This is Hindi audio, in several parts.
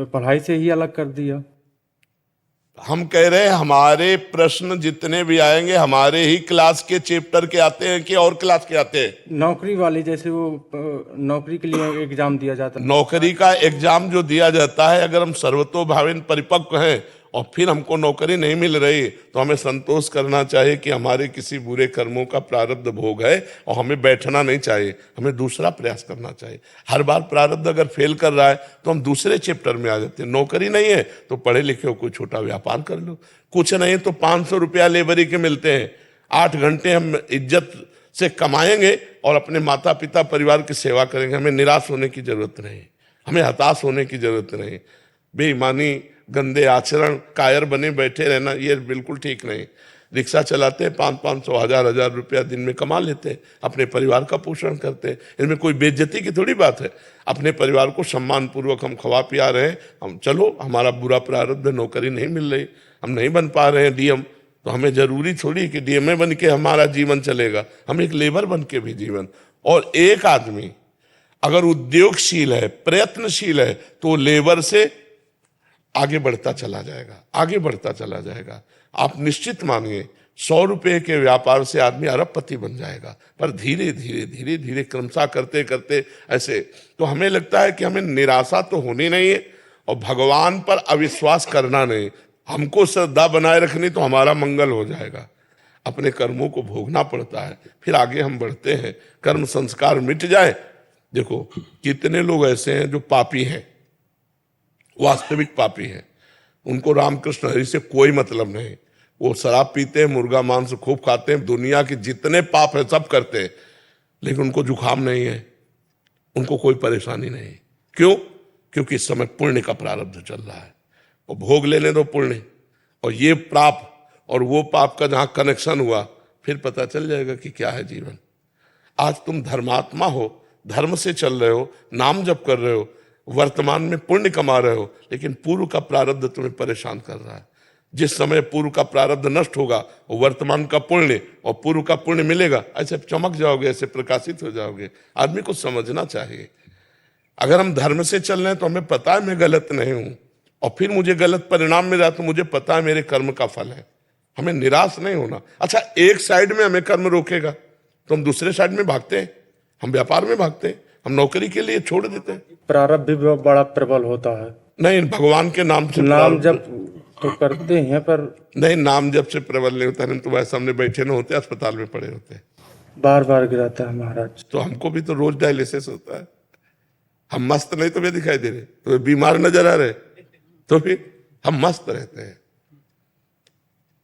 पढ़ाई से ही अलग कर दिया। हम कह रहे हैं हमारे प्रश्न जितने भी आएंगे हमारे ही क्लास के चैप्टर के आते हैं कि और क्लास के आते हैं? नौकरी वाले, जैसे वो नौकरी के लिए एग्जाम दिया जाता है। नौकरी का एग्जाम जो दिया जाता है, अगर हम सर्वतोभावेन परिपक्व हैं और फिर हमको नौकरी नहीं मिल रही तो हमें संतोष करना चाहिए कि हमारे किसी बुरे कर्मों का प्रारब्ध भोग है और हमें बैठना नहीं चाहिए, हमें दूसरा प्रयास करना चाहिए। हर बार प्रारब्ध अगर फेल कर रहा है तो हम दूसरे चैप्टर में आ जाते हैं। नौकरी नहीं है तो पढ़े लिखे हो कोई छोटा व्यापार कर लो, कुछ नहीं तो 500 रुपया लेबरी के मिलते हैं, 8 घंटे हम इज्जत से कमाएंगे और अपने माता पिता परिवार की सेवा करेंगे। हमें निराश होने की जरूरत नहीं, हमें हताश होने की जरूरत नहीं। बेईमानी, गंदे आचरण, कायर बने बैठे रहना ये बिल्कुल ठीक नहीं। रिक्शा चलाते हैं, 500-500, 1000-1000 रुपया दिन में कमा लेते हैं, अपने परिवार का पोषण करते हैं। इनमें कोई बेइज्जती की थोड़ी बात है। अपने परिवार को सम्मान पूर्वक हम खवा पिया रहे हैं। हम चलो, हमारा बुरा प्रारब्ध, नौकरी नहीं मिल रही, हम नहीं बन पा रहे हैं डीएम, तो हमें जरूरी थोड़ी कि डीएमए बन के हमारा जीवन चलेगा। हम एक लेबर बन के भी जीवन, और एक आदमी अगर उद्योगशील है, प्रयत्नशील है, तो लेबर से आगे बढ़ता चला जाएगा, आगे बढ़ता चला जाएगा। आप निश्चित मानिए 100 रुपये के व्यापार से आदमी अरबपति बन जाएगा, पर धीरे धीरे धीरे धीरे क्रमशः करते करते ऐसे। तो हमें लगता है कि हमें निराशा तो होनी नहीं है और भगवान पर अविश्वास करना नहीं। हमको श्रद्धा बनाए रखनी तो हमारा मंगल हो जाएगा। अपने कर्मों को भोगना पड़ता है, फिर आगे हम बढ़ते हैं। कर्म संस्कार मिट जाए। देखो कितने लोग ऐसे हैं जो पापी हैं, वास्तविक पापी हैं, उनको रामकृष्ण हरि से कोई मतलब नहीं। वो शराब पीते हैं, मुर्गा मांस खूब खाते हैं, दुनिया के जितने पाप है सब करते हैं, लेकिन उनको जुकाम नहीं है, उनको कोई परेशानी नहीं। क्यों? क्योंकि इस समय पुण्य का प्रारब्ध चल रहा है, और भोग लेने दो पुण्य। और ये पाप और वो पाप का जहां कनेक्शन हुआ, फिर पता चल जाएगा कि क्या है जीवन। आज तुम धर्मात्मा हो, धर्म से चल रहे हो, नाम जप कर रहे हो, वर्तमान में पुण्य कमा रहे हो, लेकिन पूर्व का प्रारब्ध तुम्हें परेशान कर रहा है। जिस समय पूर्व का प्रारब्ध नष्ट होगा, वर्तमान का पुण्य और पूर्व का पुण्य मिलेगा, ऐसे चमक जाओगे, ऐसे प्रकाशित हो जाओगे। आदमी को समझना चाहिए, अगर हम धर्म से चल रहे हैं तो हमें पता है मैं गलत नहीं हूं, और फिर मुझे गलत परिणाम मिला तो मुझे पता है मेरे कर्म का फल है। हमें निराश नहीं होना। अच्छा, एक साइड में हमें कर्म रोकेगा तो हम दूसरे साइड में भागते हैं, हम व्यापार में भागते हैं, हम नौकरी के लिए छोड़ देते हैं। प्रारब्ध भी बड़ा प्रबल होता है। नहीं, भगवान के नाम से नाम जप तो करते हैं, पर नहीं, नाम जप से प्रबल नहीं होता। हम तुम्हारे सामने बैठे ना होते, अस्पताल में पड़े होते, बार बार गिराता है महाराज। तो हमको भी तो रोज डायलिसिस होता है। हम मस्त नहीं तुम्हें दिखाई दे रहे, तुम्हें बीमार नजर आ रहे, तो फिर हम मस्त रहते हैं।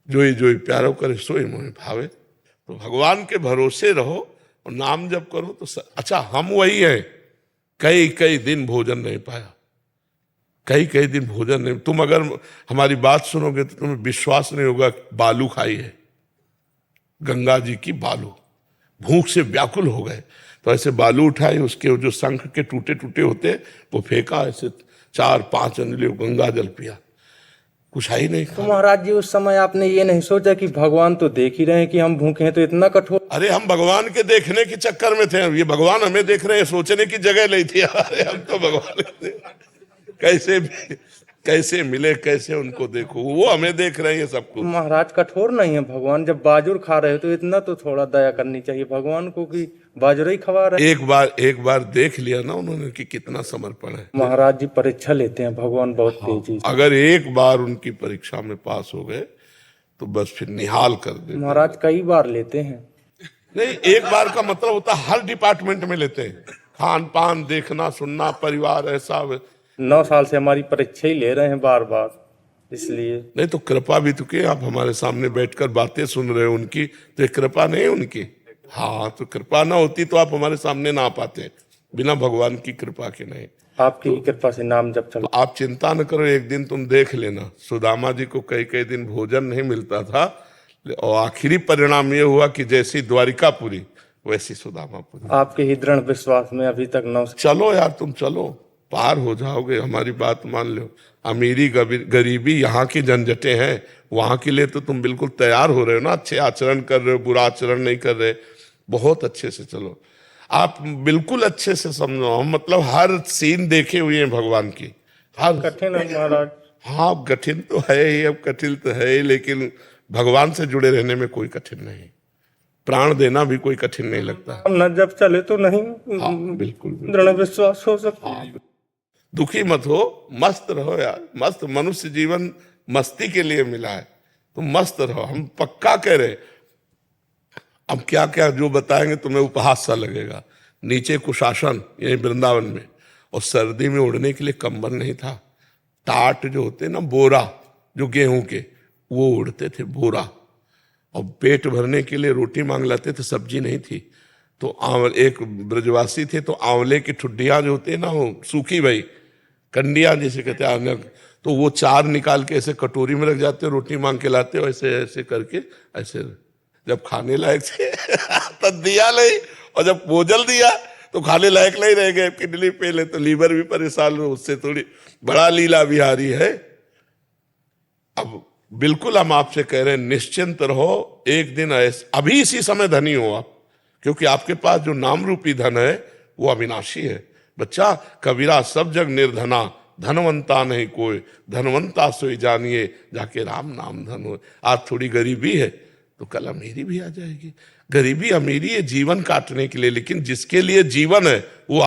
जोई जोई प्यारो करे सोई मोहि भावे। तो भगवान के भरोसे रहो और नाम जप करो तो अच्छा, हम वही हैं। कई कई दिन भोजन नहीं पाया, कई कई दिन भोजन नहीं। तुम अगर हमारी बात सुनोगे तो तुम्हें विश्वास नहीं होगा। बालू खाई है, गंगा जी की बालू, भूख से व्याकुल हो गए तो ऐसे बालू उठाए, उसके जो शंख के टूटे टूटे होते वो फेंका, ऐसे 4-5 अंजलियों गंगा जल पिया, कुछ ही नहीं। तो महाराज जी, उस समय आपने ये नहीं सोचा कि भगवान तो देख ही रहे हैं कि हम भूखे हैं, तो इतना कठोर? अरे हम भगवान के देखने के चक्कर में थे, ये भगवान हमें देख रहे हैं, सोचने की जगह नहीं थी। अरे हम तो भगवान कैसे मिले, कैसे उनको देखो, वो हमें देख रहे हैं सब कुछ। महाराज कठोर नहीं है भगवान? जब बाजुर खा रहे हो तो इतना तो थोड़ा दया करनी चाहिए भगवान को कि बाजुर ही खवा रहे। एक बार देख लिया ना उन्होंने कि कितना समर्पण है। महाराज जी परीक्षा लेते हैं भगवान बहुत तेजी से। अगर एक बार उनकी परीक्षा में पास हो गए तो बस फिर निहाल कर दे। महाराज कई बार लेते हैं। नहीं, एक बार का मतलब होता है हर डिपार्टमेंट में लेते हैं, खान पान, देखना सुनना, परिवार, ऐसा। 9 साल से हमारी परीक्षा ही ले रहे हैं बार बार, इसलिए। नहीं तो कृपा भी तो के, आप हमारे सामने बैठकर बातें सुन रहे हो उनकी, तो एक कृपा नहीं है उनकी? हाँ, तो कृपा ना होती तो आप हमारे सामने ना आ पाते, बिना भगवान की कृपा के नहीं। आपकी कृपा से नाम जब चल। तो आप चिंता न करो, एक दिन तुम देख लेना, सुदामा जी को कई कई दिन भोजन नहीं मिलता था, और आखिरी परिणाम ये हुआ कि जैसी द्वारिकापुरी वैसी सुदामापुरी। आपके ही दृढ़ विश्वास में अभी तक 9। चलो यार, तुम चलो, पार हो जाओगे, हमारी बात मान लो। अमीरी गरीबी यहाँ की झंझटें हैं, वहां के लिए तो तुम बिल्कुल तैयार हो रहे हो ना, अच्छे आचरण कर रहे हो, बुरा आचरण नहीं कर रहे, बहुत अच्छे से चलो। आप बिल्कुल अच्छे से समझो, हम मतलब हर सीन देखे हुए हैं भगवान की, हर कठिन है महाराज। हाँ कठिन तो है ही, अब कठिन तो है ही, लेकिन भगवान से जुड़े रहने में कोई कठिन नहीं। प्राण देना भी कोई कठिन नहीं लगता। हम न जब चले तो नहीं हाँ बिल्कुल, बिल्कुल। दृढ़ विश्वास हो सकता है। दुखी मत हो, मस्त रहो यार, मस्त। मनुष्य जीवन मस्ती के लिए मिला है, तो मस्त रहो। हम पक्का कह रहे, अब क्या क्या जो बताएंगे तुम्हें उपहास सा लगेगा। नीचे कुशासन यही वृंदावन में, और सर्दी में उड़ने के लिए कंबल नहीं था। टाट जो होते ना, बोरा जो गेहूं के, वो उड़ते थे, बोरा। और पेट भरने के लिए रोटी मांग लाते थे, सब्जी नहीं थी। तो एक ब्रजवासी थे, तो आंवले की ठुड्डियां जो होती है ना, वो सूखी भाई कंडियां जिसे कहते हैं, तो वो 4 निकाल के ऐसे कटोरी में रख जाते, रोटी मांग के लाते, और ऐसे ऐसे करके ऐसे, जब खाने लायक थे तब दिया नहीं, और जब भोजन दिया तो खाने लायक नहीं रह गए, किडनी फेल है, तो लीवर भी परेशान हो, उससे थोड़ी बड़ा लीला बिहारी है। अब बिल्कुल हम आपसे कह रहे हैं, निश्चिंत रहो, एक दिन ऐसे, अभी इसी समय धनी हो आप, क्योंकि आपके पास जो नाम रूपी धन है वो अविनाशी है। बच्चा, कबीरा सब जग निर्धना, धनवंता नहीं कोई, धनवंता सोई जानिए, जाके राम नाम धन हो। आज थोड़ी गरीबी है तो कल अमीरी भी आ जाएगी। गरीबी अमीरी है जीवन काटने के लिए, लेकिन जिसके लिए जीवन है वो